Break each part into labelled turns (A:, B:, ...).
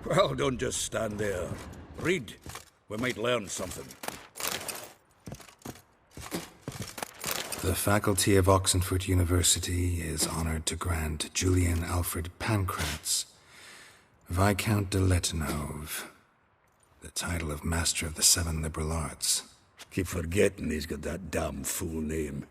A: Well, don't just stand there. Read. We might learn something.
B: The faculty of Oxenford University is honored to grant Julian Alfred Pancratz, Viscount de Letonov, the title of Master of the Seven Liberal Arts.
A: Keep forgetting he's got that damn fool name.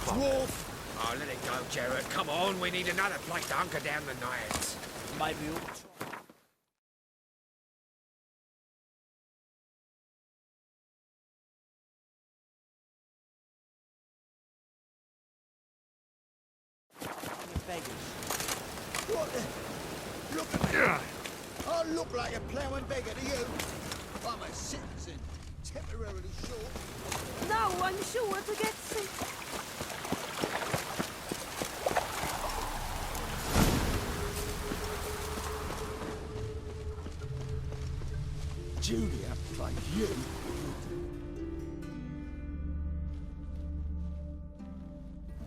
C: Dwarf! Oh, let it go, Geralt. Come on, we need another place to hunker down the night.
D: Maybe we'll try.
E: What the? Look at me. I look like a ploughing beggar to you. I'm a citizen, temporarily short.
F: No, I'm sure to get sick.
E: Julia plays you.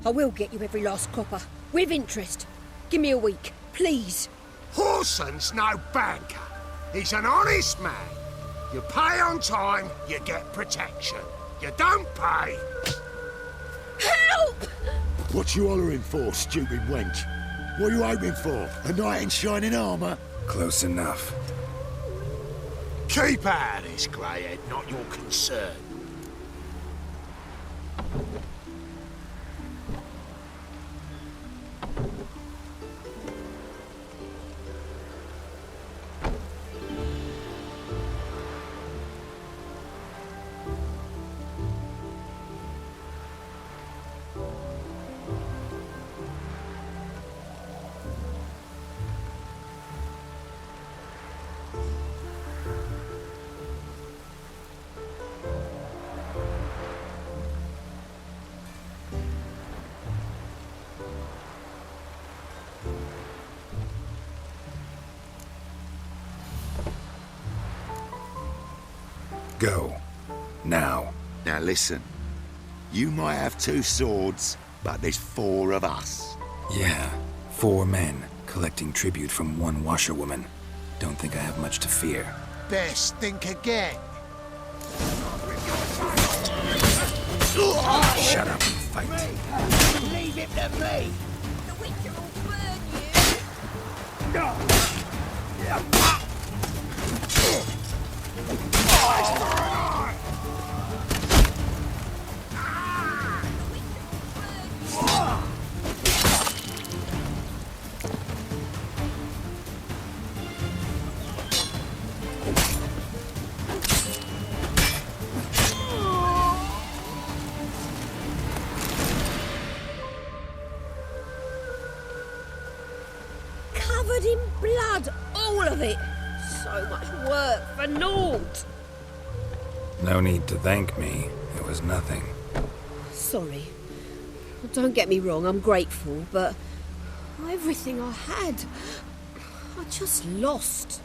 F: I will get you every last copper, with interest. Give me a week, please.
C: Horson's no banker. He's an honest man. You pay on time, you get protection. You don't pay...
F: Help!
E: What you hollering for, stupid wench? What are you hoping for? A knight in shining armour?
B: Close enough.
C: Keep out of this, greyhead, not your concern.
B: Go. Now.
G: Now listen, you might have 2 swords, but there's 4 of us.
B: Yeah, 4 men collecting tribute from 1 washerwoman. Don't think I have much to fear.
C: Best think again.
B: Shut up and fight.
E: Leave it to me.
F: The Witcher will burn you. Covered in blood, all of it. So much work for naught.
B: No need to thank me. It was nothing.
F: Sorry. Don't get me wrong, I'm grateful, but everything I had, I just lost.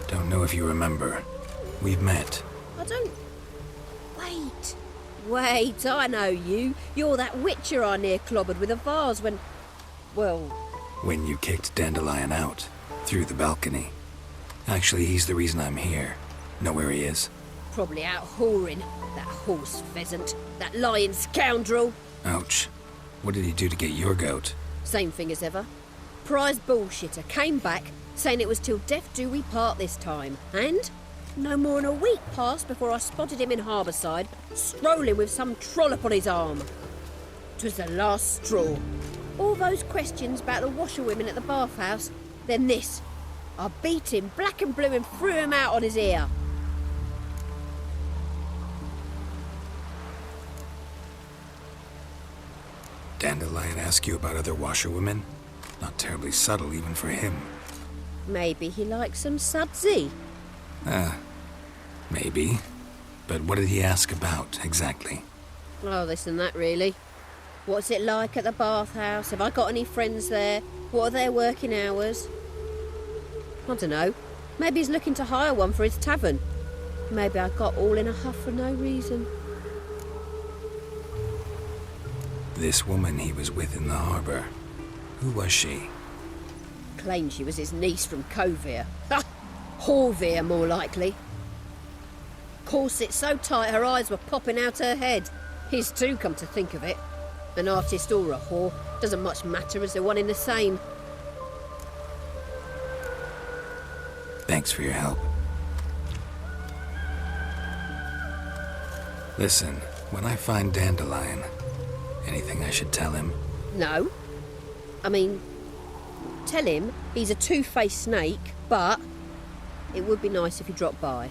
B: Don't know if you remember. We've met.
F: I don't... Wait, I know you. You're that witcher I near clobbered with a vase when... Well...
B: When you kicked Dandelion out. Through the balcony. Actually, he's the reason I'm here. Know where he is?
F: Probably out whoring. That horse pheasant. That lying scoundrel.
B: Ouch. What did he do to get your goat?
F: Same thing as ever. Prize bullshitter came back, saying it was till death do we part this time. And no more than a week passed before I spotted him in Harbourside, strolling with some trollop on his arm. 'Twas the last straw. All those questions about the washerwomen at the bathhouse, then this. I beat him black and blue and threw him out on his ear.
B: Dandelion ask you about other washerwomen? Not terribly subtle even for him.
F: Maybe he likes some sudsy.
B: Maybe. But what did he ask about, exactly?
F: Oh, this and that, really. What's it like at the bathhouse? Have I got any friends there? What are their working hours? I don't know. Maybe he's looking to hire one for his tavern. Maybe I got all in a huff for no reason.
B: This woman he was with in the harbour. Who was she?
F: Claimed she was his niece from Kovir. Ha! Horvir, more likely. Corset so tight her eyes were popping out her head. His too, come to think of it. An artist or a whore, doesn't much matter as they're one in the same.
B: Thanks for your help. Listen, when I find Dandelion, anything I should tell him?
F: No. I mean, tell him he's a two-faced snake, but it would be nice if he dropped by.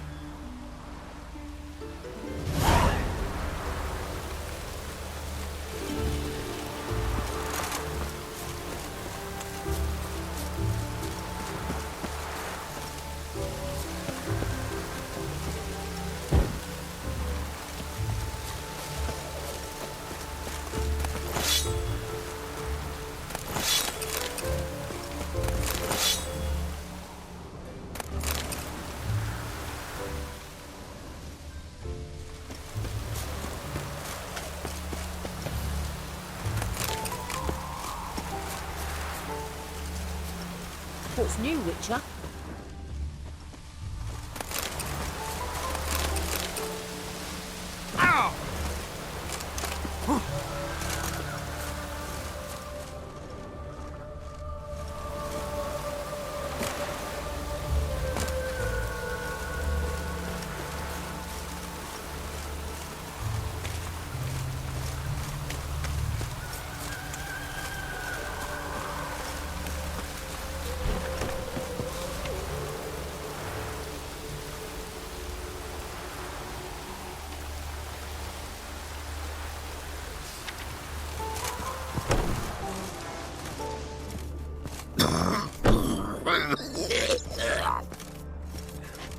F: What's new, Witcher?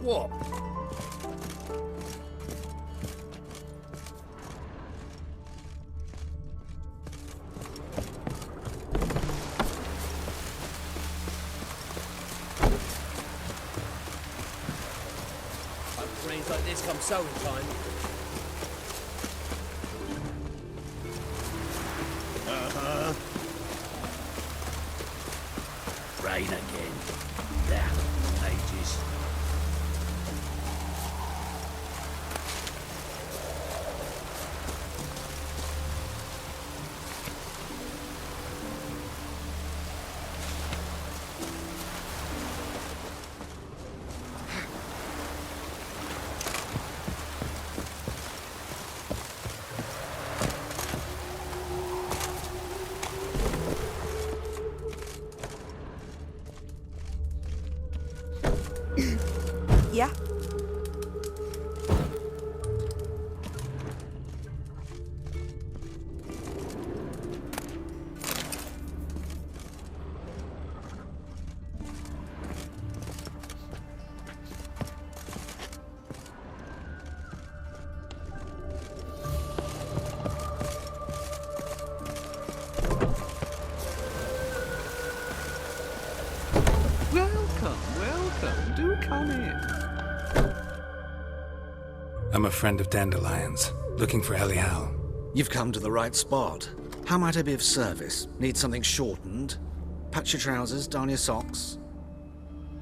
A: What?
D: Rains like this come sowing time.
A: Rain again. Damn, ages.
H: Yeah?
I: Welcome. Do come in.
B: I'm a friend of Dandelion's, looking for Elial.
J: You've come to the right spot. How might I be of service? Need something shortened? Patch your trousers, darn your socks.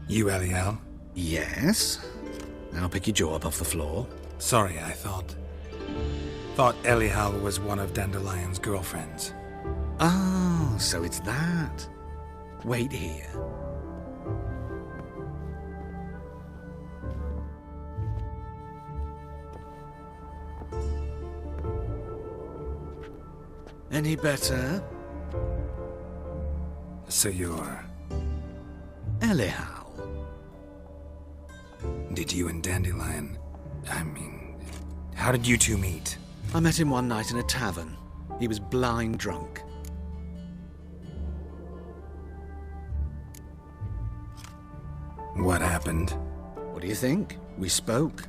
B: You Elial?
J: Yes? Now pick your jaw up off the floor.
B: Sorry, I thought Elial was one of Dandelion's girlfriends.
J: Oh, so it's that. Wait here. Any better?
B: So you're...
J: Elial.
B: Did you and Dandelion... how did you two meet?
J: I met him one night in a tavern. He was blind drunk.
B: What happened?
J: What do you think? We spoke.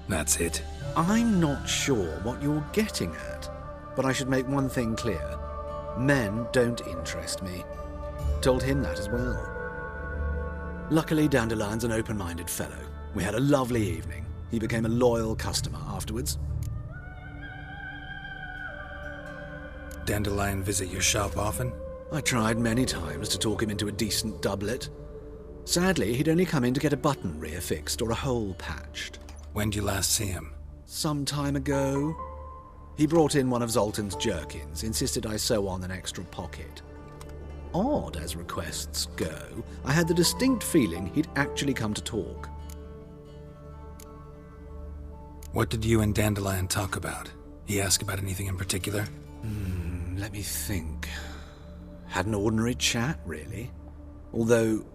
B: That's it.
J: I'm not sure what you're getting at, but I should make one thing clear. Men don't interest me. Told him that as well. Luckily, Dandelion's an open-minded fellow. We had a lovely evening. He became a loyal customer afterwards.
B: Dandelion visit your shop often?
J: I tried many times to talk him into a decent doublet. Sadly, he'd only come in to get a button reaffixed or a hole patched.
B: When did you last see him?
J: Some time ago. He brought in one of Zoltan's jerkins, insisted I sew on an extra pocket. Odd as requests go, I had the distinct feeling he'd actually come to talk.
B: What did you and Dandelion talk about? He asked about anything in particular?
J: Let me think. Had an ordinary chat, really. Although,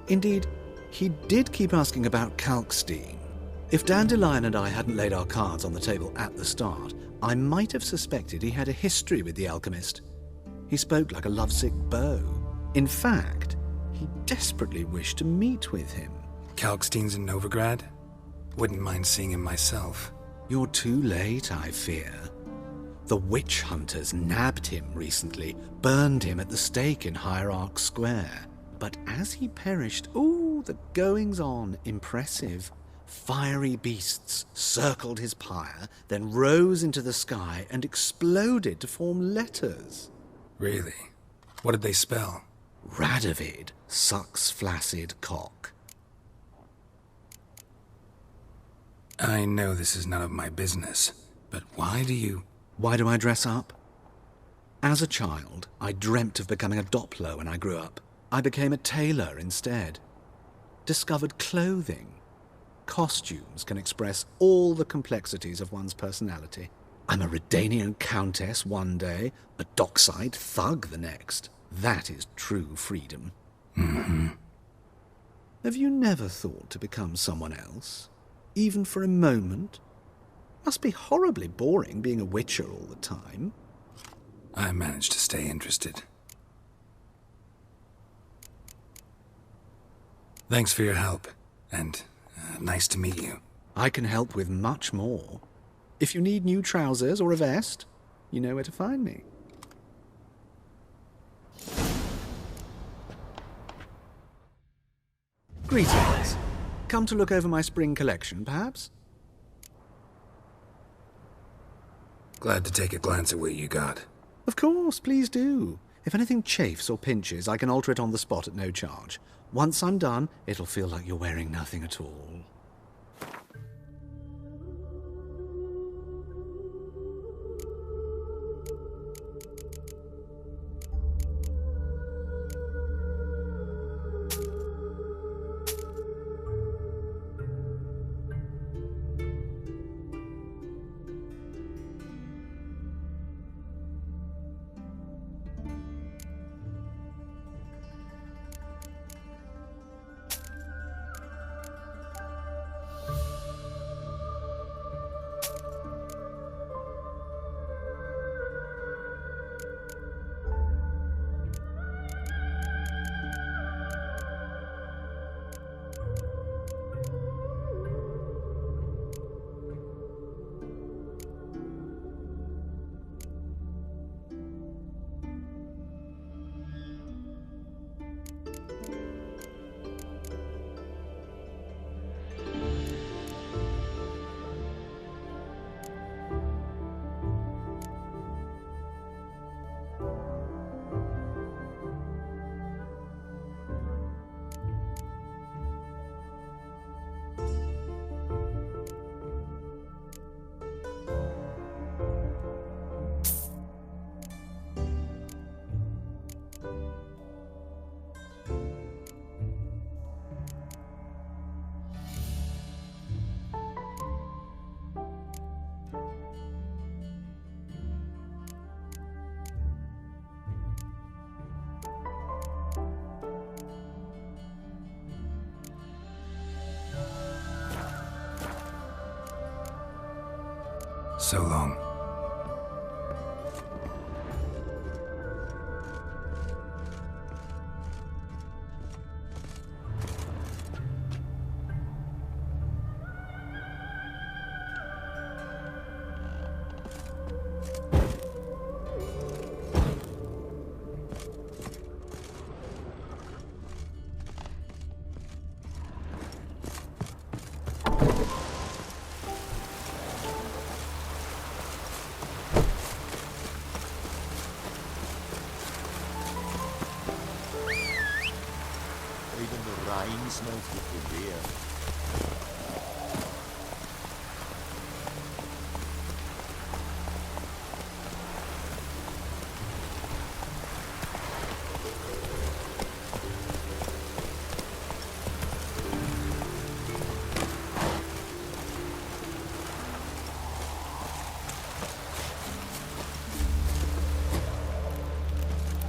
J: indeed, he did keep asking about Kalkstein. If Dandelion and I hadn't laid our cards on the table at the start, I might have suspected he had a history with the alchemist. He spoke like a lovesick beau. In fact, he desperately wished to meet with him.
B: Kalkstein's in Novigrad? Wouldn't mind seeing him myself.
J: You're too late, I fear. The witch hunters nabbed him recently, burned him at the stake in Hierarch Square. But as he perished, the goings-on, impressive. Fiery beasts circled his pyre, then rose into the sky and exploded to form letters.
B: Really? What did they spell?
J: Radovid sucks flaccid cock.
B: I know this is none of my business, but why do
J: I dress up? As a child, I dreamt of becoming a Doppler when I grew up. I became a tailor instead. Discovered clothing. Costumes can express all the complexities of one's personality. I'm a Redanian countess one day, a dockside thug the next. That is true freedom. Have you never thought to become someone else? Even for a moment? Must be horribly boring being a witcher all the time.
B: I managed to stay interested. Thanks for your help, and nice to meet you.
J: I can help with much more. If you need new trousers or a vest, you know where to find me. Greetings. Come to look over my spring collection, perhaps?
B: Glad to take a glance at what you got.
J: Of course, please do. If anything chafes or pinches, I can alter it on the spot at no charge. Once I'm done, it'll feel like you're wearing nothing at all.
B: So long.
G: Even the rain smells good here.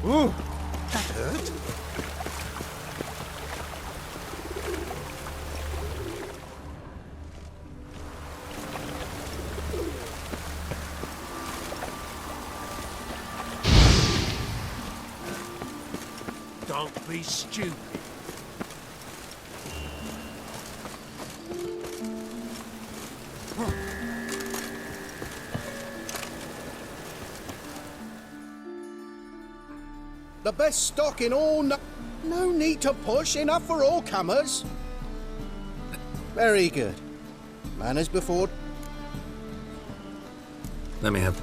C: Ooh, that hurt. Don't be stupid.
E: The best stock in all. No need to push. Enough for all comers. Very good. Manners before.
B: Let me have...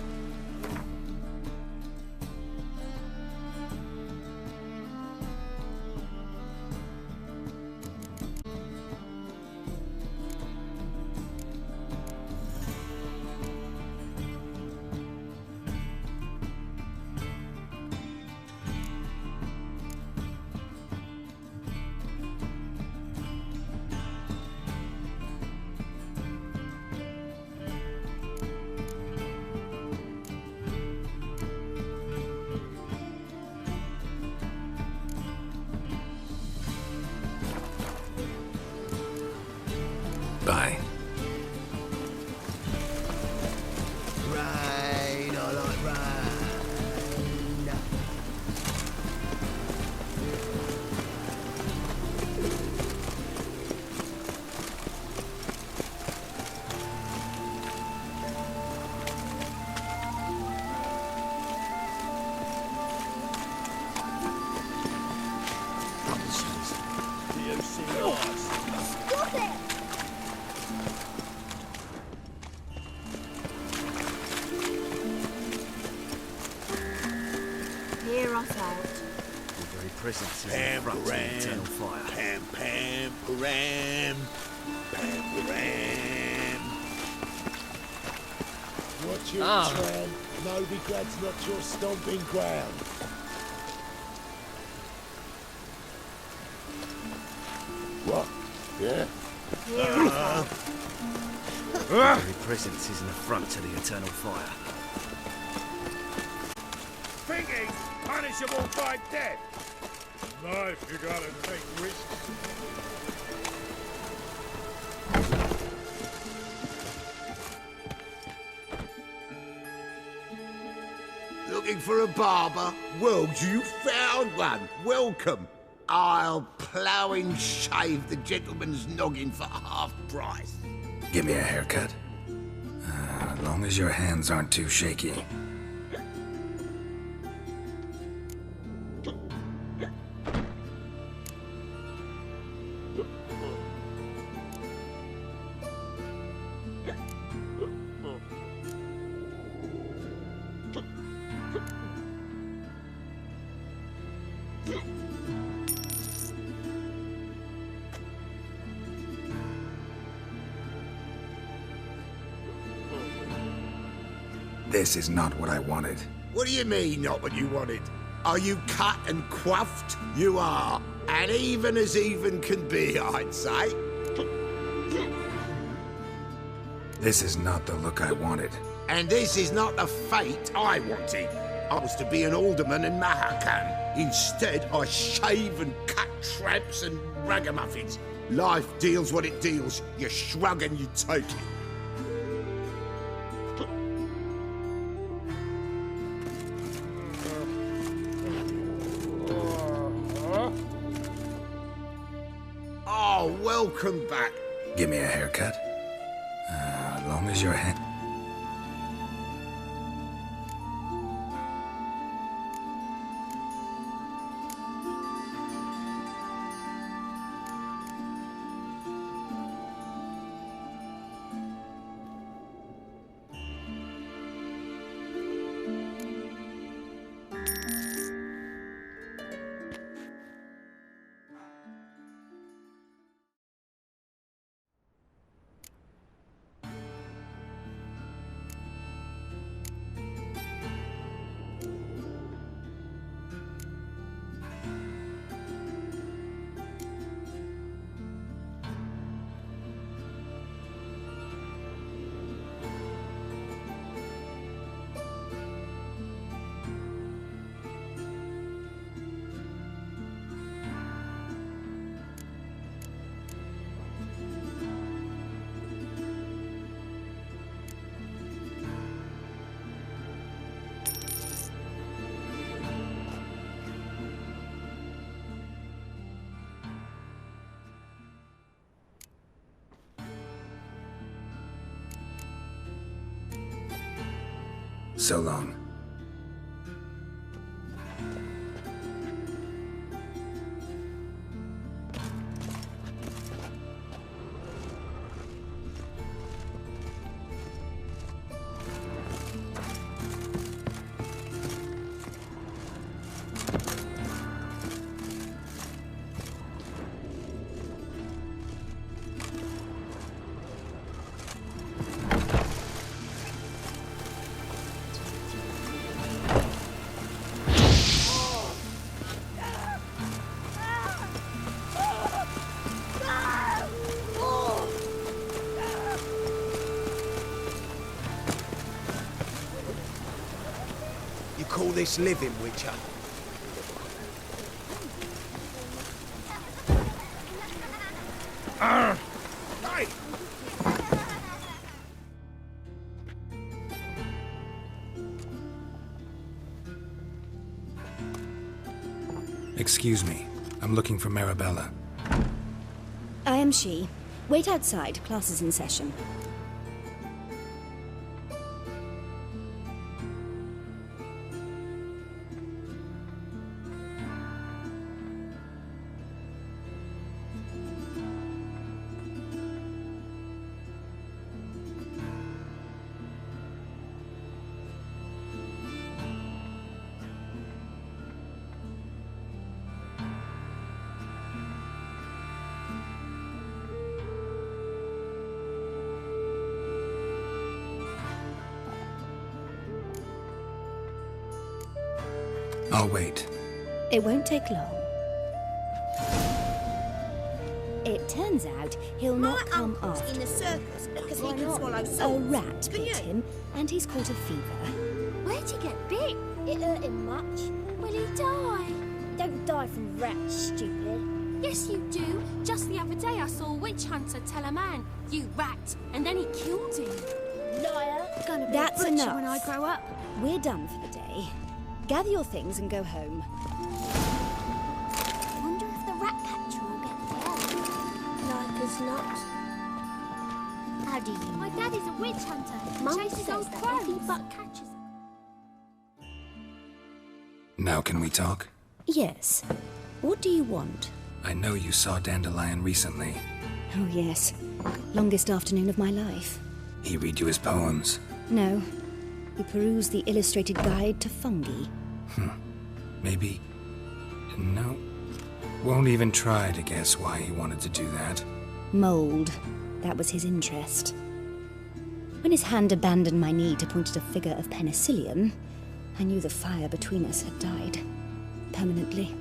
B: Bye.
E: Rain, I like rain.
C: Do you see us?
F: Stop it! Hear us out.
J: The very presence is in front of the eternal fire.
G: Pam, pam, param. Pam, param.
C: Watch your tread. Novigrad's not your stomping ground. What? Yeah?
F: Hear us out.
J: The very presence is in the front to the eternal fire.
C: Thinking punishable by death. Life, you gotta take risks.
G: Looking for a barber? Well, you found one. Welcome. I'll plough and shave the gentleman's noggin for half price.
B: Give me a haircut. As long as your hands aren't too shaky. This is not what I wanted.
G: What do you mean, not what you wanted? Are you cut and coiffed? You are. And even can be, I'd say.
B: This is not the look I wanted.
G: And this is not the fate I wanted. I was to be an alderman in Mahakam. Instead, I shave and cut tramps and ragamuffins. Life deals what it deals. You shrug and you take it. Oh, welcome back.
B: Give me a haircut. Long as your head. So long.
C: Call this living, Witcher? Hey!
B: Excuse me. I'm looking for Marabella.
D: I am she. Wait outside. Class is in session.
B: I'll wait.
D: It won't take long. It turns out he'll not come after.
F: in the circus because he can swallow
D: A
F: salt.
D: rat bit him, and he's caught a fever.
H: Where'd he get bit?
F: It hurt him much.
H: Will he die?
F: Don't die from rats, stupid.
H: Yes, you do. Just the other day I saw a witch hunter tell a man, "You rat," and then he killed him.
F: Liar.
H: Gonna be
D: That's
H: a butcher
D: enough.
H: when I grow up.
D: We're done for the day. Gather your things and go home.
H: Wonder if the rat catcher will get there.
F: Like as not. How do you know?
H: My daddy's a witch hunter.
F: Mum
H: Chases
F: says
H: old
F: that
H: crows,
F: every-
H: but catches them.
B: Now can we talk?
D: Yes. What do you want?
B: I know you saw Dandelion recently.
D: Oh, yes. Longest afternoon of my life.
B: He read you his poems.
D: No. We perused the illustrated guide to fungi.
B: Maybe... No. Won't even try to guess why he wanted to do that.
D: Mold. That was his interest. When his hand abandoned my knee to point at a figure of penicillium, I knew the fire between us had died. Permanently.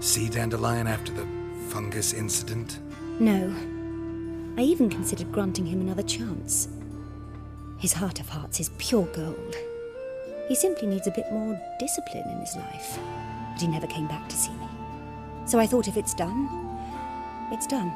B: See Dandelion after the fungus incident?
D: No. I even considered granting him another chance. His heart of hearts is pure gold. He simply needs a bit more discipline in his life. But he never came back to see me. So I thought if it's done, it's done.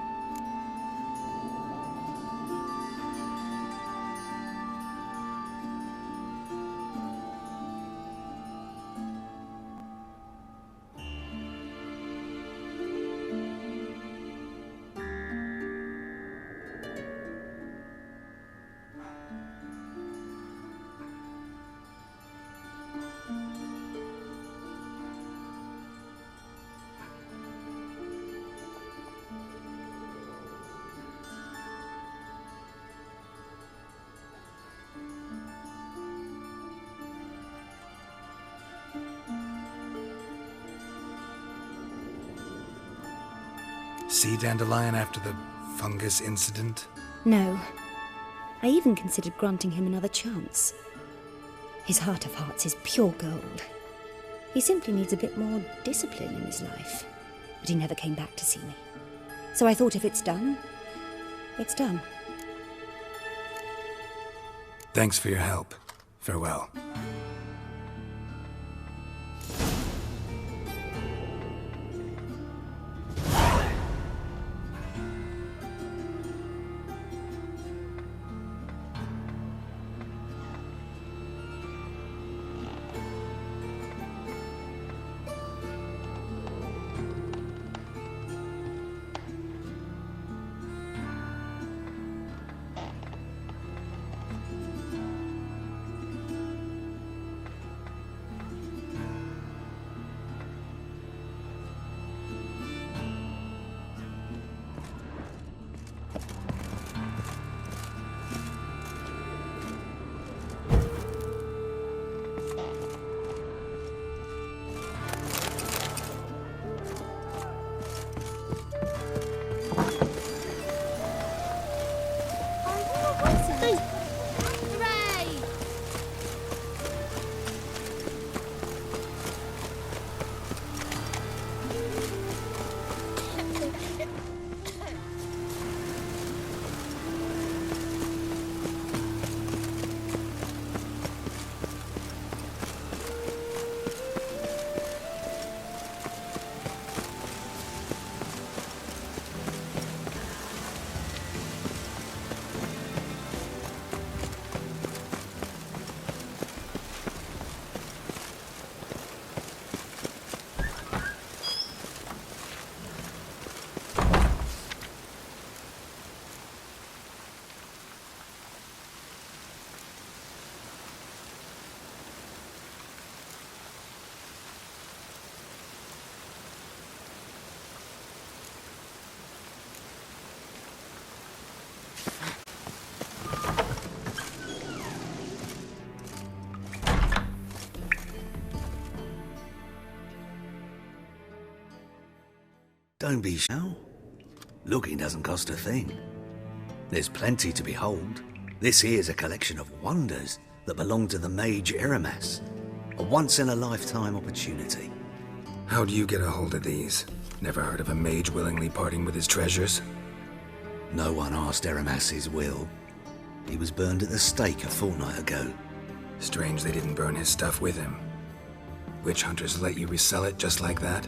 B: See Dandelion after the fungus incident?
D: No. I even considered granting him another chance. His heart of hearts is pure gold. He simply needs a bit more discipline in his life. But he never came back to see me. So I thought if it's done, it's done.
B: Thanks for your help. Farewell.
J: Don't be shy. Looking doesn't cost a thing. There's plenty to behold. This here's a collection of wonders that belong to the mage Eramas. A once-in-a-lifetime opportunity.
B: How do you get a hold of these? Never heard of a mage willingly parting with his treasures?
J: No one asked Eramas' will. He was burned at the stake a fortnight ago.
B: Strange they didn't burn his stuff with him. Witch hunters let you resell it just like that?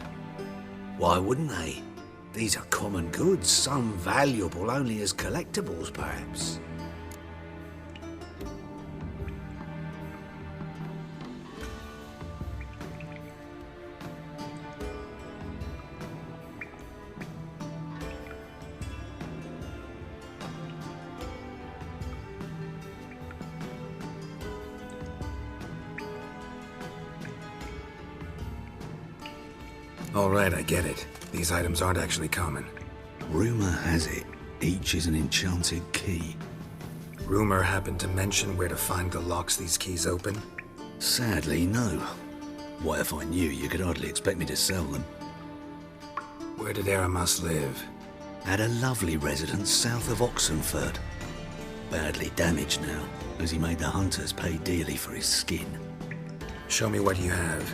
J: Why wouldn't they? These are common goods, some valuable only as collectibles, perhaps.
B: All right, I get it. These items aren't actually common.
J: Rumor has it, each is an enchanted key.
B: Rumor happened to mention where to find the locks these keys open?
J: Sadly, no. What if I knew? You could hardly expect me to sell them.
B: Where did Eramas live?
J: At a lovely residence south of Oxenford. Badly damaged now, as he made the hunters pay dearly for his skin.
B: Show me what you have.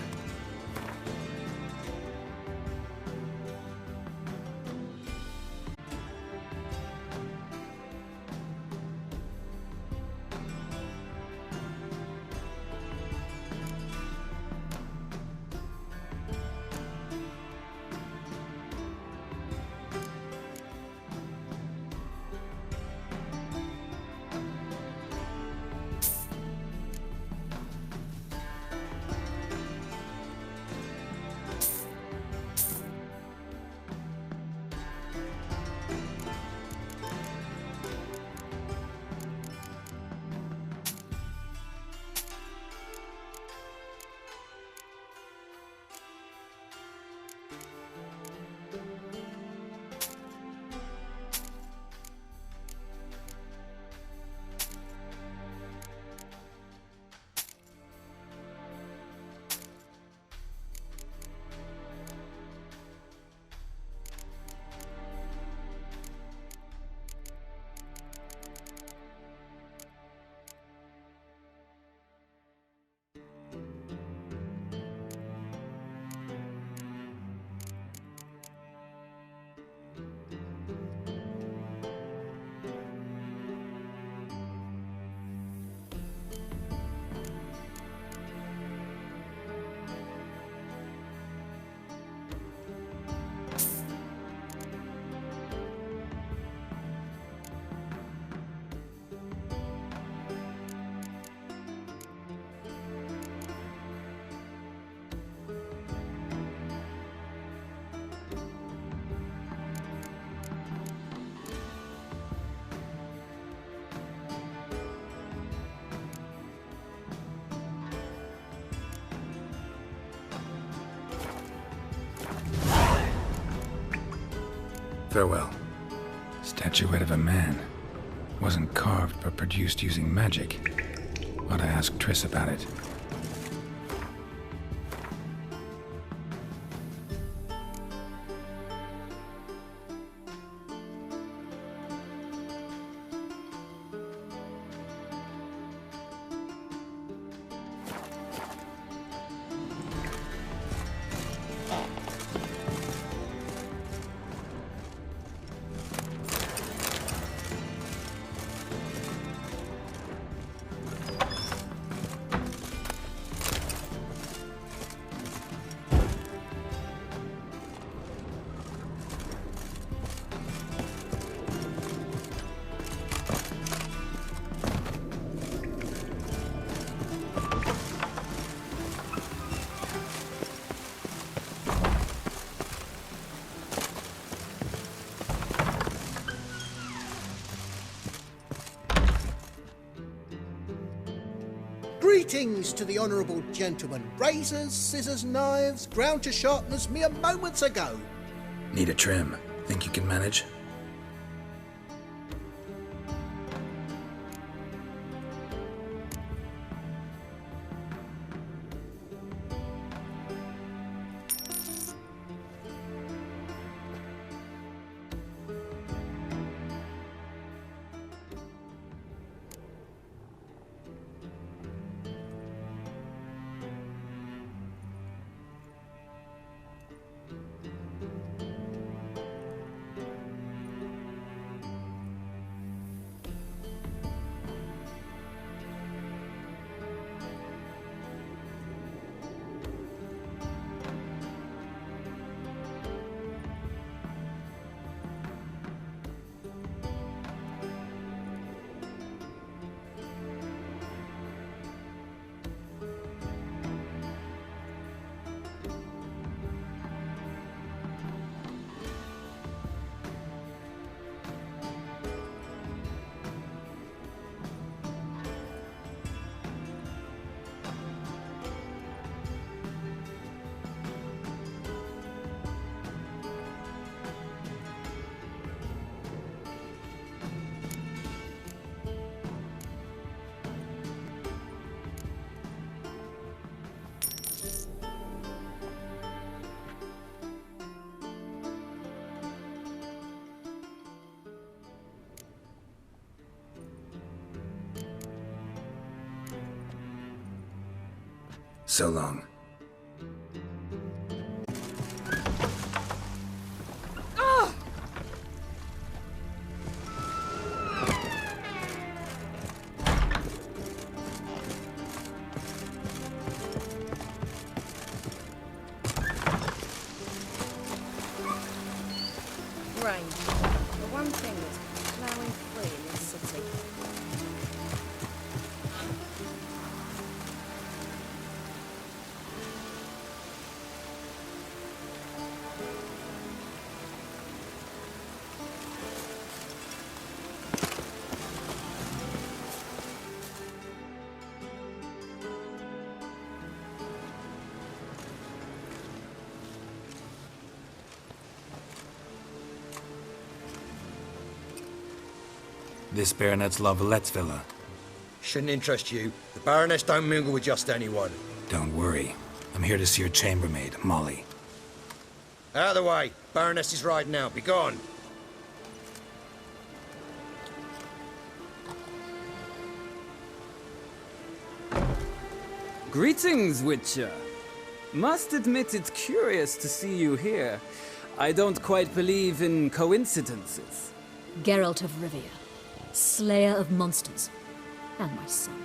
B: Farewell. Statuette of a man. Wasn't carved, but produced using magic. Ought to ask Triss about it.
E: Greetings to the honourable gentleman. Razors, scissors, knives, ground to sharpness mere moments ago.
B: Need a trim. Think you can manage? So long.
D: Rain. The one thing that's plowing free in this city.
B: This Baronet's La Vallette's villa.
A: Shouldn't interest you. The Baroness don't mingle with just anyone.
B: Don't worry. I'm here to see your chambermaid, Molly.
A: Out of the way. Baroness is riding out. Be gone.
I: Greetings, Witcher. Must admit it's curious to see you here. I don't quite believe in coincidences.
K: Geralt of Rivia, slayer of monsters, and my son.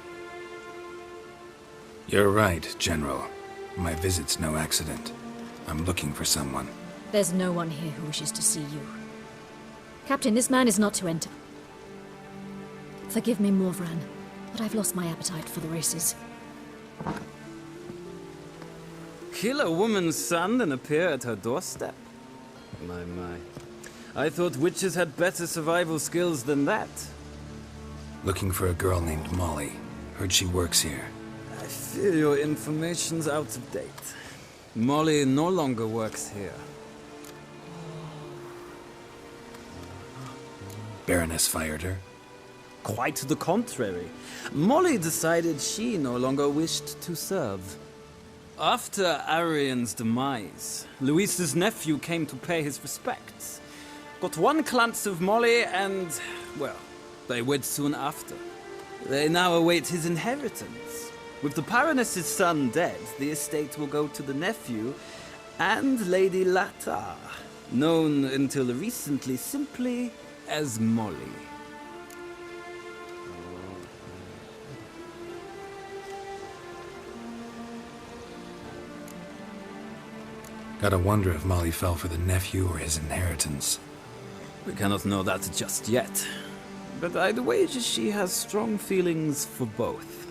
B: You're right, General. My visit's no accident. I'm looking for someone.
K: There's no one here who wishes to see you. Captain, this man is not to enter. Forgive me, Morvran, but I've lost my appetite for the races.
I: Kill a woman's son and appear at her doorstep? My. I thought witches had better survival skills than that.
B: Looking for a girl named Molly. Heard she works here.
I: I fear your information's out of date. Molly no longer works here.
B: Baroness fired her?
I: Quite the contrary. Molly decided she no longer wished to serve. After Arian's demise, Louise's nephew came to pay his respects. Got one glance of Molly and, well, they wed soon after. They now await his inheritance. With the Baroness's son dead, the estate will go to the nephew and Lady Lata, known until recently simply as Molly.
B: Gotta wonder if Molly fell for the nephew or his inheritance.
I: We cannot know that just yet, but I'd wager she has strong feelings for both.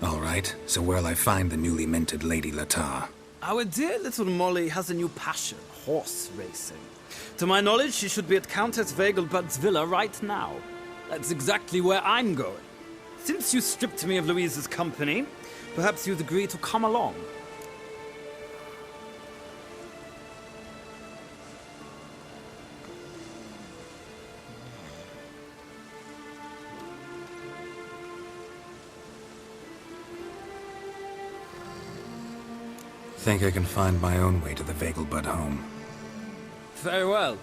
B: All right, so where'll I find the newly minted Lady Lata?
I: Our dear little Molly has a new passion, horse racing. To my knowledge, she should be at Countess Vegelbud's villa right now. That's exactly where I'm going. Since you stripped me of Louise's company, perhaps you'd agree to come along.
B: Think I can find my own way to the Vegelbud home.
I: Very well.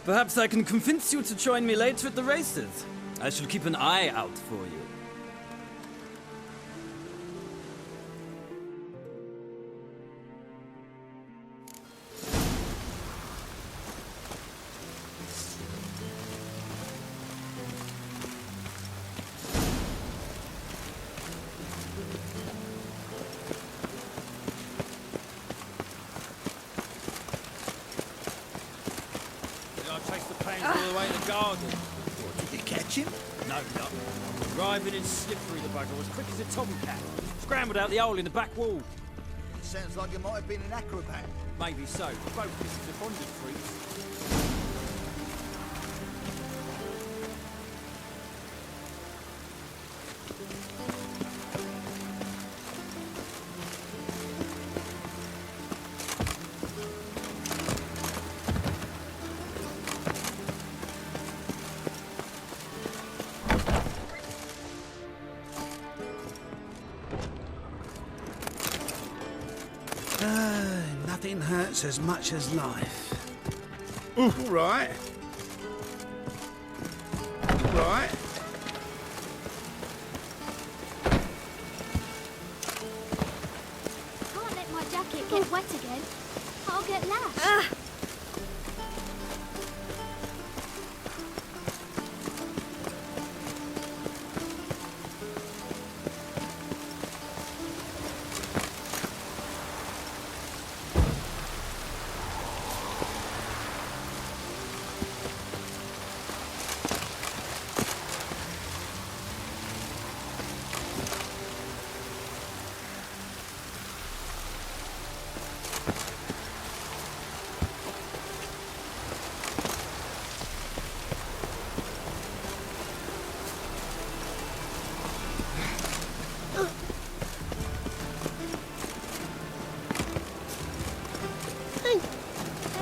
I: Perhaps I can convince you to join me later at the races. I shall keep an eye out for you.
A: Driving in slippery, the bugger, as quick as a tomcat. Scrambled out the hole in the back wall.
E: Sounds like it might have been an acrobat.
A: Maybe so. Both pieces of bonded freaks.
G: Nothing hurts as much as life. All right. Right.
H: Can't let my jacket get wet again. I'll get lashed.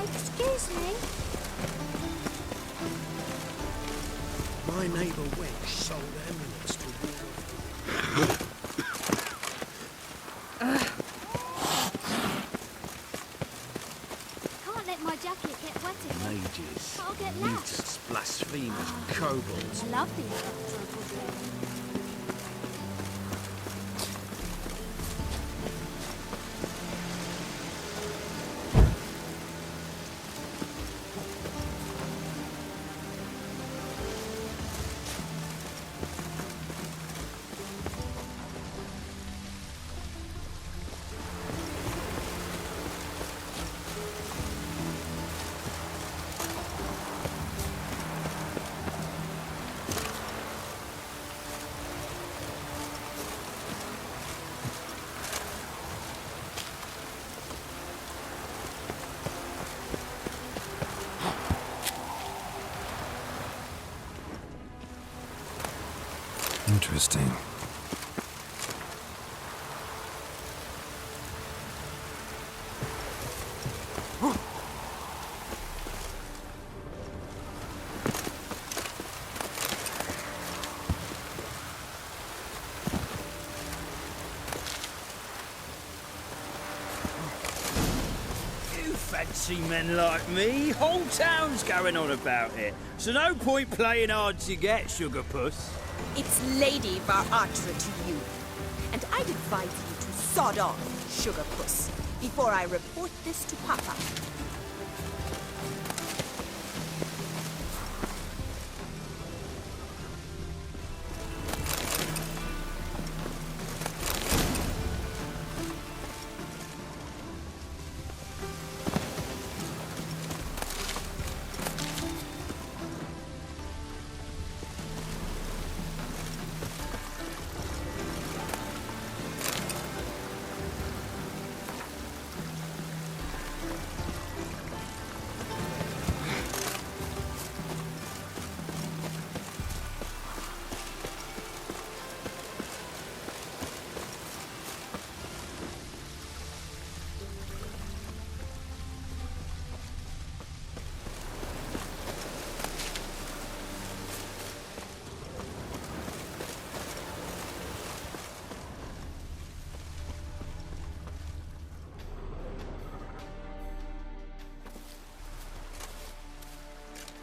H: Excuse me.
G: My neighbour Wench sold amulets to
H: Can't let my jacket get wet again.
G: mages,
H: I'll get lashed.
G: mutants, blasphemers, kobolds.
H: I love these.
B: Interesting.
A: Fancy men like me, whole town's going on about it. So no point playing hard to get, sugar puss.
L: It's Lady Varatra to you. And I'd advise you to sod off, sugar puss, before I report this to Papa.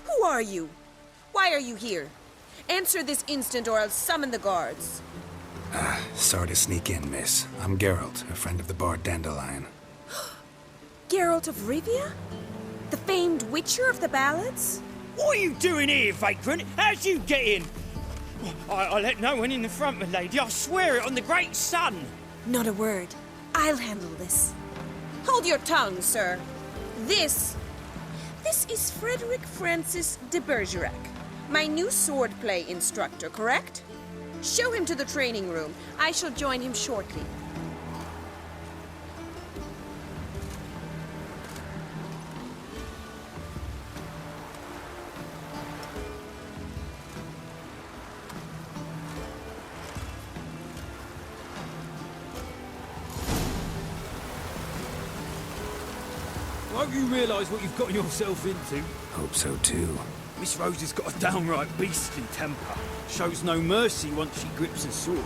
L: Who are you? Why are you here? Answer this instant or I'll summon the guards.
B: Sorry to sneak in, miss. I'm Geralt, a friend of the bard Dandelion.
L: Geralt of Rivia? The famed witcher of the ballads?
A: What are you doing here, vagrant? How'd you get in? I let no one in the front, my lady. I swear it on the great sun.
L: Not a word. I'll handle this. Hold your tongue, sir. This is Frederick Francis de Bergerac, my new swordplay instructor, correct? Show him to the training room. I shall join him shortly.
A: Won't you realise what you've gotten yourself into?
B: Hope so too.
A: Miss Rose has got a downright beastly temper. Shows no mercy once she grips a sword.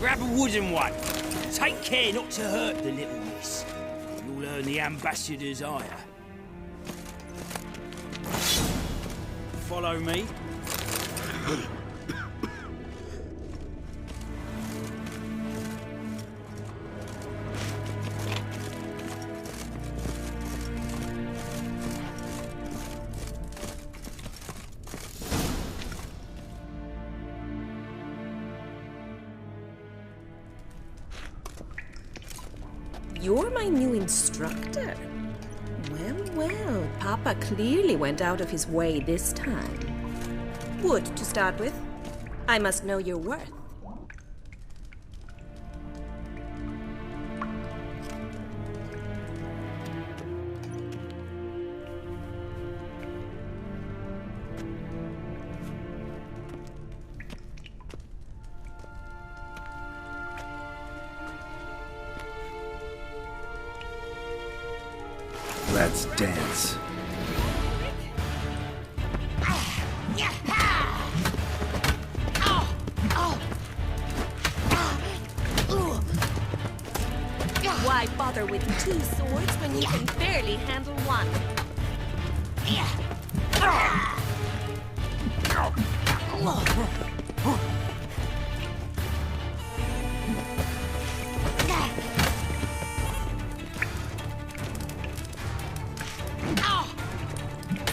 A: Grab a wooden one. Take care not to hurt the little miss. You'll earn the ambassador's ire. Follow me.
L: You're my new instructor? Well, Papa clearly went out of his way this time. Wood, to start with. I must know your worth.
B: Let's dance.
L: Why bother with two swords when you can barely handle one?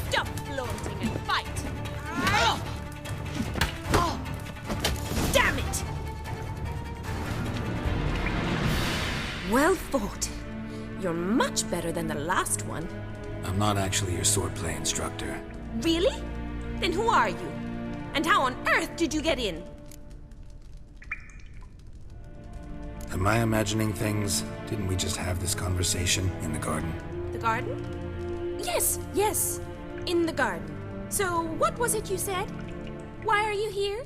L: Stop flaunting and fight! Damn it! Well fought. You're much better than the last one.
B: I'm not actually your swordplay instructor.
L: Really? Then who are you? And how on earth did you get in?
B: Am I imagining things? Didn't we just have this conversation in the garden?
L: The garden? Yes. In the garden. So, what was it you said? Why are you here?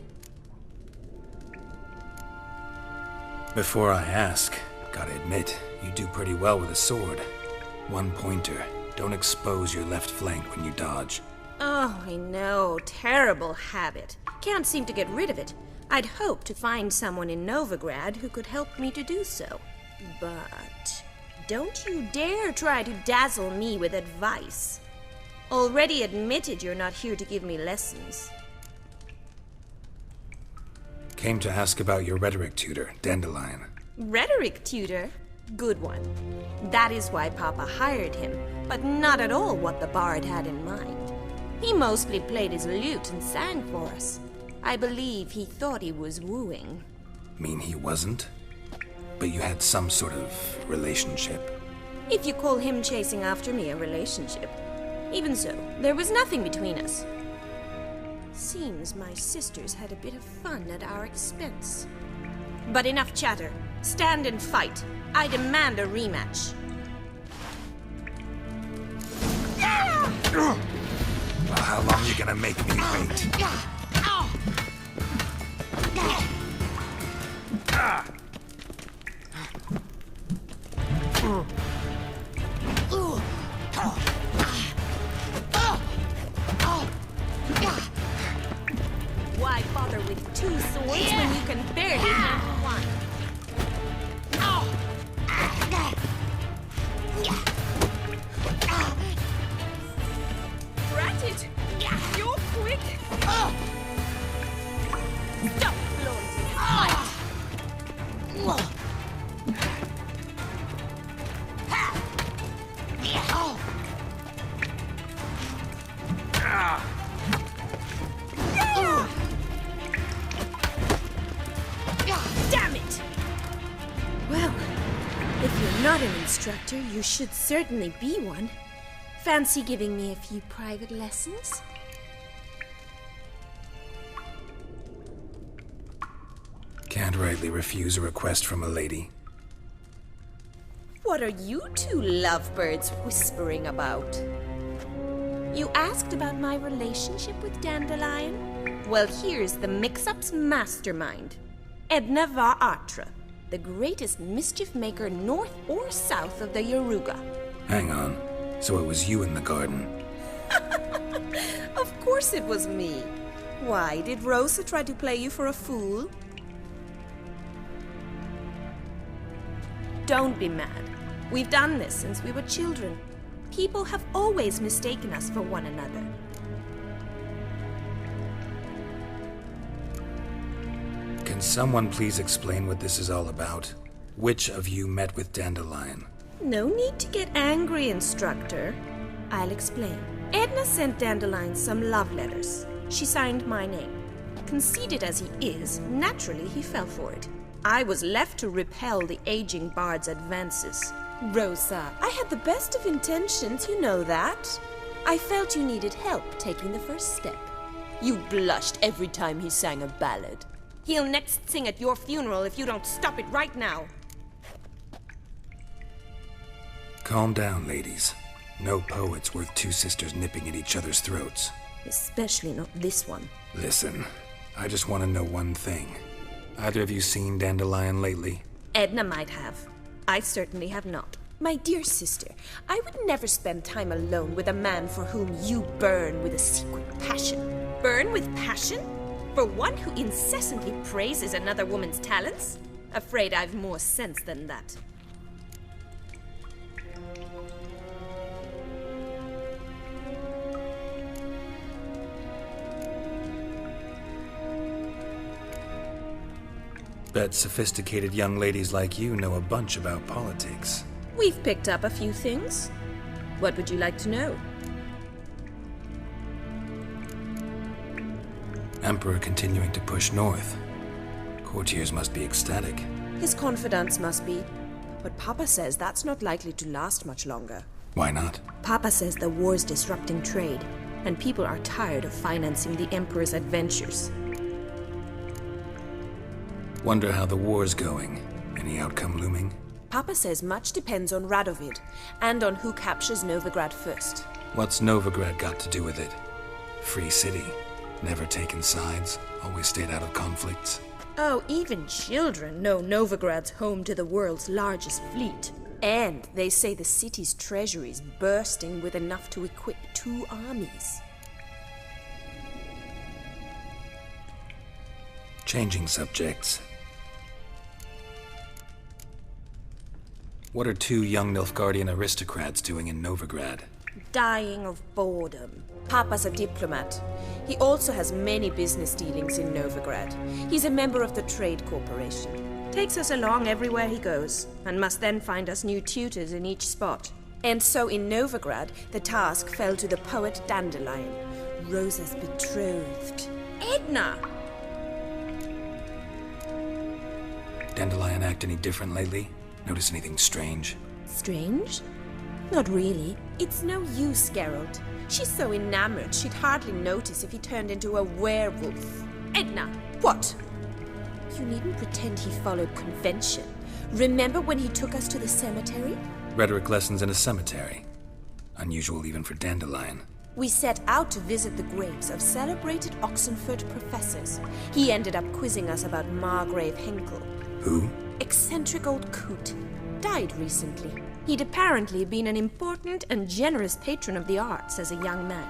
B: Before I ask, gotta admit, you do pretty well with a sword. One pointer. Don't expose your left flank when you dodge.
L: Oh, I know. Terrible habit. Can't seem to get rid of it. I'd hoped to find someone in Novigrad who could help me to do so. But don't you dare try to dazzle me with advice. Already admitted you're not here to give me lessons.
B: Came to ask about your rhetoric tutor, Dandelion.
L: Rhetoric tutor? Good one. That is why Papa hired him, but not at all what the bard had in mind. He mostly played his lute and sang for us. I believe he thought he was wooing.
B: Mean he wasn't? But you had some sort of relationship.
L: If you call him chasing after me a relationship. Even so, there was nothing between us. Seems my sisters had a bit of fun at our expense. But enough chatter. Stand and fight. I demand a rematch.
B: Well, how long you gonna make me wait?
L: Why bother with two swords when you can barely handle one? Drat it! You're quick! Stop flaunting! Damn it! Well, if you're not an instructor, you should certainly be one. Fancy giving me a few private lessons?
B: Can't rightly refuse a request from a lady.
L: What are you two lovebirds whispering about? You asked about my relationship with Dandelion? Well, here's the mix-up's mastermind. Edna va Atra, the greatest mischief maker north or south of the Yaruga.
B: Hang on. So it was you in the garden?
L: Of course it was me. Why, did Rosa try to play you for a fool? Don't be mad. We've done this since we were children. People have always mistaken us for one another.
B: Can someone please explain what this is all about? Which of you met with Dandelion?
L: No need to get angry, instructor. I'll explain. Edna sent Dandelion some love letters. She signed my name. Conceited as he is, naturally he fell for it. I was left to repel the aging bard's advances. Rosa, I had the best of intentions, you know that. I felt you needed help taking the first step. You blushed every time he sang a ballad. He'll next sing at your funeral if you don't stop it right now.
B: Calm down, ladies. No poet's worth two sisters nipping at each other's throats.
L: Especially not this one.
B: Listen, I just want to know one thing. Either of you seen Dandelion lately?
L: Edna might have. I certainly have not. My dear sister, I would never spend time alone with a man for whom you burn with a secret passion. Burn with passion? For one who incessantly praises another woman's talents? Afraid I've more sense than that.
B: Bet sophisticated young ladies like you know a bunch about politics.
L: We've picked up a few things. What would you like to know?
B: Emperor continuing to push north. Courtiers must be ecstatic.
L: His confidants must be. But Papa says that's not likely to last much longer.
B: Why not?
L: Papa says the war's disrupting trade. and people are tired of financing the Emperor's adventures.
B: Wonder how the war's going. Any outcome looming?
L: Papa says much depends on Radovid, and on who captures Novigrad first.
B: What's Novigrad got to do with it? Free city. Never taken sides. Always stayed out of conflicts.
L: Oh, even children know Novigrad's home to the world's largest fleet. And they say the city's treasury is bursting with enough to equip 2 armies.
B: Changing subjects. What are 2 young Nilfgaardian aristocrats doing in Novigrad?
L: Dying of boredom. Papa's a diplomat. He also has many business dealings in Novigrad. He's a member of the Trade Corporation. Takes us along everywhere he goes, and must then find us new tutors in each spot. And so in Novigrad, the task fell to the poet Dandelion, Rosa's betrothed. Edna!
B: Dandelion act any different lately? Notice anything strange?
L: Strange? Not really. It's no use, Geralt. She's so enamored she'd hardly notice if he turned into a werewolf. Edna! What? You needn't pretend he followed convention. Remember when he took us to the cemetery?
B: Rhetoric lessons in a cemetery. Unusual even for Dandelion.
L: We set out to visit the graves of celebrated Oxenford professors. He ended up quizzing us about Margrave Henkel.
B: Who?
L: Eccentric old coot. Died recently. He'd apparently been an important and generous patron of the arts as a young man.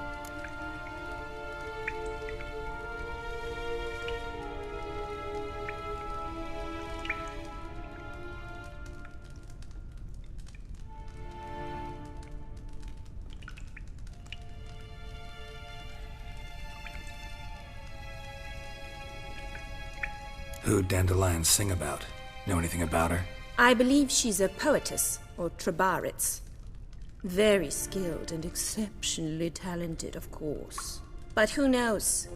B: Who'd Dandelion sing about? Know anything about her?
L: I believe she's a poetess, or Trebaritz. Very skilled and exceptionally talented, of course. But who knows?